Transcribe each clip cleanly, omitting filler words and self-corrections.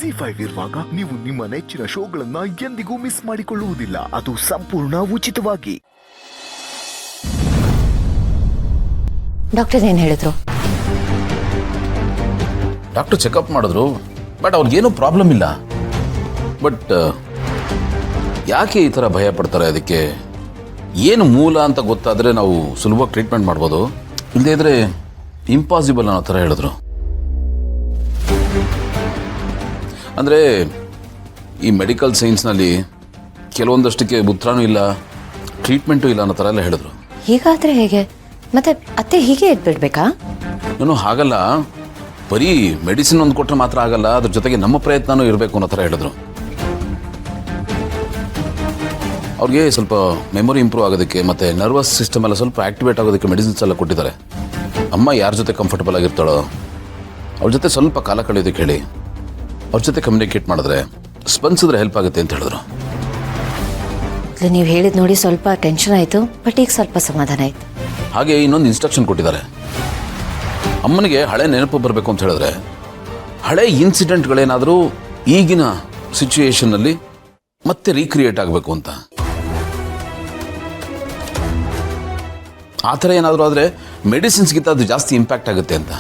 ZEE5 ಇರುವಾಗ ನೀವು ನಿಮ್ಮ ನೆಚ್ಚಿನ ಶೋಗಳನ್ನ ಎಂದಿಗೂ ಮಿಸ್ ಮಾಡಿಕೊಳ್ಳುವುದಿಲ್ಲ. ಅದು ಸಂಪೂರ್ಣ ಉಚಿತವಾಗಿ. ಡಾಕ್ಟರ್ ಏನ್ ಹೇಳಿದ್ರು? ಡಾಕ್ಟರ್ ಚೆಕಪ್ ಮಾಡಿದ್ರು, ಬಟ್ ಅವ್ರಿಗೇನು ಪ್ರಾಬ್ಲಮ್ ಇಲ್ಲ. ಬಟ್ ಯಾಕೆ ಈ ಥರ ಭಯ ಪಡ್ತಾರೆ? ಅದಕ್ಕೆ ಏನು ಮೂಲ ಅಂತ ಗೊತ್ತಾದರೆ ನಾವು ಸುಲಭವಾಗಿ ಟ್ರೀಟ್ಮೆಂಟ್ ಮಾಡ್ಬೋದು. ಇಲ್ಲದೇ ಇದ್ರೆ ಇಂಪಾಸಿಬಲ್ ಅನ್ನೋ ಥರ ಹೇಳಿದ್ರು. ಅಂದರೆ ಈ ಮೆಡಿಕಲ್ ಸೈನ್ಸ್ನಲ್ಲಿ ಕೆಲವೊಂದಷ್ಟಕ್ಕೆ ಉತ್ತರನೂ ಇಲ್ಲ, ಟ್ರೀಟ್ಮೆಂಟು ಇಲ್ಲ ಅನ್ನೋ ಥರ ಎಲ್ಲ ಹೇಳಿದ್ರು. ಹೀಗಾದ್ರೆ ಹೇಗೆ? ಮತ್ತೆ ಅತ್ತೆ ಹೀಗೆ ಇದ್ಬಿಡ್ಬೇಕಾ? ನಾನು ಹಾಗಲ್ಲ, ಬರೀ ಮೆಡಿಸಿನ್ ಒಂದು ಕೊಟ್ಟರೆ ಮಾತ್ರ ಆಗಲ್ಲ, ಅದ್ರ ಜೊತೆಗೆ ನಮ್ಮ ಪ್ರಯತ್ನನೂ ಇರಬೇಕು ಅನ್ನೋ ಥರ ಹೇಳಿದ್ರು. ಅವ್ರಿಗೆ ಸ್ವಲ್ಪ ಮೆಮೊರಿ ಇಂಪ್ರೂವ್ ಆಗೋದಕ್ಕೆ ಮತ್ತು ನರ್ವಸ್ ಸಿಸ್ಟಮ್ ಎಲ್ಲ ಸ್ವಲ್ಪ ಆ್ಯಕ್ಟಿವೇಟ್ ಆಗೋದಕ್ಕೆ ಮೆಡಿಸಿನ್ಸ್ ಎಲ್ಲ ಕೊಟ್ಟಿದ್ದಾರೆ. ಅಮ್ಮ ಯಾರ ಜೊತೆ ಕಂಫರ್ಟಬಲ್ ಆಗಿರ್ತಾಳೋ ಅವ್ರ ಜೊತೆ ಸ್ವಲ್ಪ ಕಾಲ ಕಳೆಯೋದಕ್ಕೆ ಹೇಳಿ, ಅವ್ರ ಜೊತೆ ಕಮ್ಯುನಿಕೇಟ್ ಮಾಡಿದ್ರೆ ಸ್ಪಂದಿಸಿದ್ರೆ ಹೆಲ್ಪ್ ಆಗುತ್ತೆ ಅಂತ ಹೇಳಿದ್ರು. ನೀವು ಹೇಳಿದ್ ನೋಡಿ ಸ್ವಲ್ಪ ಟೆನ್ಷನ್ ಆಯಿತು, ಬಟ್ ಈಗ ಸ್ವಲ್ಪ ಸಮಾಧಾನ ಆಯಿತು. ಹಾಗೆ ಇನ್ನೊಂದು ಇನ್ಸ್ಟ್ರಕ್ಷನ್ ಕೊಟ್ಟಿದ್ದಾರೆ. ಅಮ್ಮನಿಗೆ ಹಳೆ ನೆನಪು ಬರಬೇಕು ಅಂತ ಹೇಳಿದ್ರೆ ಹಳೆ ಇನ್ಸಿಡೆಂಟ್ಗಳೇನಾದರೂ ಈಗಿನ ಸಿಚುಯೇಷನ್ನಲ್ಲಿ ಮತ್ತೆ ರೀಕ್ರಿಯೇಟ್ ಆಗಬೇಕು ಅಂತ. ಆ ಥರ ಏನಾದರೂ ಆದರೆ ಮೆಡಿಸಿನ್ಸ್ಗಿಂತ ಅದು ಜಾಸ್ತಿ ಇಂಪ್ಯಾಕ್ಟ್ ಆಗುತ್ತೆ ಅಂತ.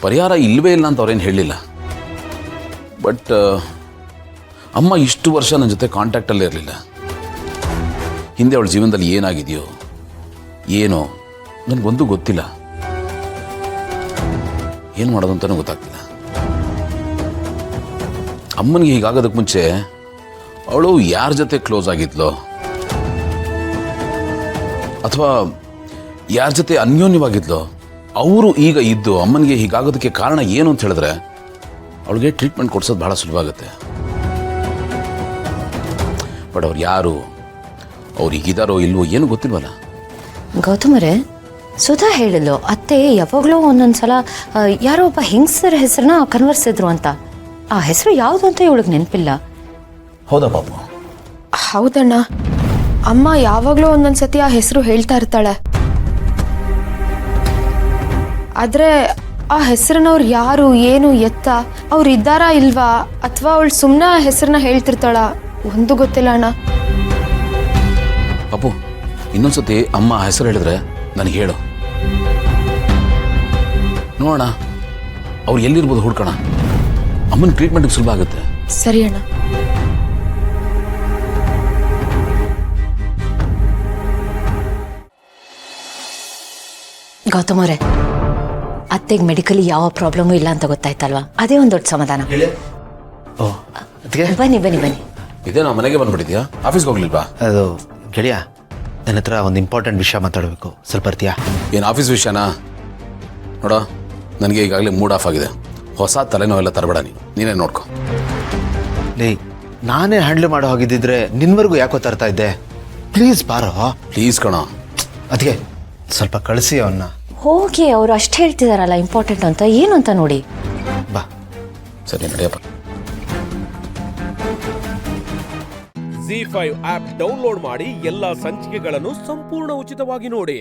ಪರಿಹಾರ ಇಲ್ಲವೇ ಇಲ್ಲ ಅಂತ ಅವ್ರೇನು ಹೇಳಲಿಲ್ಲ. ಬಟ್ ಅಮ್ಮ ಇಷ್ಟು ವರ್ಷ ನನ್ನ ಜೊತೆ ಕಾಂಟ್ಯಾಕ್ಟಲ್ಲೇ ಇರಲಿಲ್ಲ. ಹಿಂದೆ ಅವಳ ಜೀವನದಲ್ಲಿ ಏನಾಗಿದೆಯೋ ಏನೋ ನನಗೊಂದು ಗೊತ್ತಿಲ್ಲ. ಏನು ಮಾಡೋದು ಅಂತಲೂ ಗೊತ್ತಾಗ್ತಿಲ್ಲ. ಅಮ್ಮನಿಗೆ ಹೀಗಾಗೋದಕ್ಕೆ ಮುಂಚೆ ಅವಳು ಯಾರ ಜೊತೆ ಕ್ಲೋಸ್ ಆಗಿದ್ಲೋ ಅಥವಾ ಯಾರ ಜೊತೆ ಅನ್ಯೋನ್ಯವಾಗಿದ್ಲೋ ಅವರು ಈಗ ಇದ್ದು ಅಮ್ಮನಿಗೆ ಹೀಗಾಗೋದಕ್ಕೆ ಕಾರಣ ಏನು ಅಂತ ಹೇಳಿದ್ರೆ ಅವಳಿಗೆ ಟ್ರೀಟ್ಮೆಂಟ್ ಕೊಡ್ಸೋದು ಭಾಳ ಸುಲಭ ಆಗುತ್ತೆ. ಬಟ್ ಅವ್ರು ಯಾರು, ಅವ್ರು ಈಗಿದಾರೋ ಇಲ್ವೋ ಏನು ಗೊತ್ತಿಲ್ವಲ್ಲ. ಗೌತಮರೇ, ಸುಧಾ ಹೇಳಿದ್ಲು ಅತ್ತೆ ಯಾವಾಗಲೂ ಒಂದೊಂದ್ಸಲ ಯಾರೋ ಒಬ್ಬ ಹೆಂಗಸರ ಹೆಸರನ್ನ ಕನ್ವರ್ಸಿದ್ರು ಅಂತ. ಆ ಹೆಸರು ಯಾವುದು ಅಂತ ಇವಳಿಗೆ ನೆನಪಿಲ್ಲ. ಹೌದಾ ಪಾಪು? ಹೌದಣ್ಣ, ಅಮ್ಮ ಯಾವಾಗಲೂ ಒಂದೊಂದ್ಸತಿ ಆ ಹೆಸರು ಹೇಳ್ತಾ ಇರ್ತಾಳೆ. ಆದರೆ ಆ ಹೆಸರನ್ನವ್ರು ಯಾರು, ಏನು, ಎತ್ತ, ಅವ್ರು ಇದ್ದಾರಾ ಇಲ್ವಾ, ಅಥವಾ ಅವಳು ಸುಮ್ಮನೆ ಆ ಹೆಸರನ್ನ ಹೇಳ್ತಿರ್ತಾಳ, ಒಂದು ಗೊತ್ತಿಲ್ಲ ಅಣ್ಣ. ಪಾಪು, ಇನ್ನೊಂದ್ಸತಿ ಅಮ್ಮ ಹೆಸರು ಹೇಳಿದ್ರೆ ನನಗೆ ಹೇಳು, ನೋಡೋಣ ಅವ್ರು ಎಲ್ಲಿರ್ಬೋದು ಹುಡ್ಕೋಣ. ಅಮ್ಮನ ಟ್ರೀಟ್ಮೆಂಟ್ಗೆ ಸುಲಭ ಆಗುತ್ತೆ. ಸರಿ ಅಣ್ಣ. ಗೌತಮರೇ, ಅತ್ತೆಗೆ ಮೆಡಿಕಲಿ ಯಾವ ಪ್ರಾಬ್ಲಮೂ ಇಲ್ಲ ಅಂತ ಗೊತ್ತಾಯ್ತಲ್ವಾ? ಅದೇ ಒಂದು ದೊಡ್ಡ ಸಮಾಧಾನ. ಬನ್ನಿ ಬನ್ನಿ ಬನ್ನಿ. ಇದೇನಾ ಮನೆಗೆ ಬಂದ್ಬಿಟ್ಟಿದ್ಯಾ? ಆಫೀಸ್ಗೆ ಹೋಗ್ಲಿಲ್ವಾ? ಅದು ಗೆಳೆಯ, ನನ್ನ ಹತ್ರ ಒಂದು ಇಂಪಾರ್ಟೆಂಟ್ ವಿಷಯ ಮಾತಾಡಬೇಕು, ಸ್ವಲ್ಪ ಬರ್ತೀಯಾ? ಏನು ಆಫೀಸ್ ವಿಷಯನಾ? ನೋಡ, ನನಗೆ ಈಗಾಗಲೇ ಮೂಡ್ ಆಫ್ ಆಗಿದೆ. ಹೊಸ ತಲೆನೋವೆಲ್ಲ ತರಬೇಡ, ನೀನೇ ನೋಡ್ಕೊ. ಲೇ, ನಾನೇ ಹ್ಯಾಂಡಲ್ ಮಾಡೋ ಹೋಗಿದ್ದಿದ್ರೆ ನಿನ್ವರೆಗೂ ಯಾಕೋ ತರ್ತಾ ಇದ್ದೆ. ಪ್ಲೀಸ್ ಬಾರೋ. ಪ್ಲೀಸ್ ಕಣೋ. ಅದಕ್ಕೆ ಸ್ವಲ್ಪ ಕಳಿಸಿ ಅವನ್ನ. ಹೋಗಿ, ಅವರು ಅಷ್ಟು ಹೇಳ್ತಿದಾರಲ್ಲ ಇಂಪಾರ್ಟೆಂಟ್ ಅಂತ, ಏನು ಅಂತ ನೋಡಿ. ಬಾ. ಸರಿ ನಡೆಯಪ್ಪ. ZEE5 ಆಪ್ ಡೌನ್ಲೋಡ್ ಮಾಡಿ ಎಲ್ಲಾ ಸಂಚಿಕೆಗಳನ್ನು ಸಂಪೂರ್ಣ ಉಚಿತವಾಗಿ ನೋಡಿ.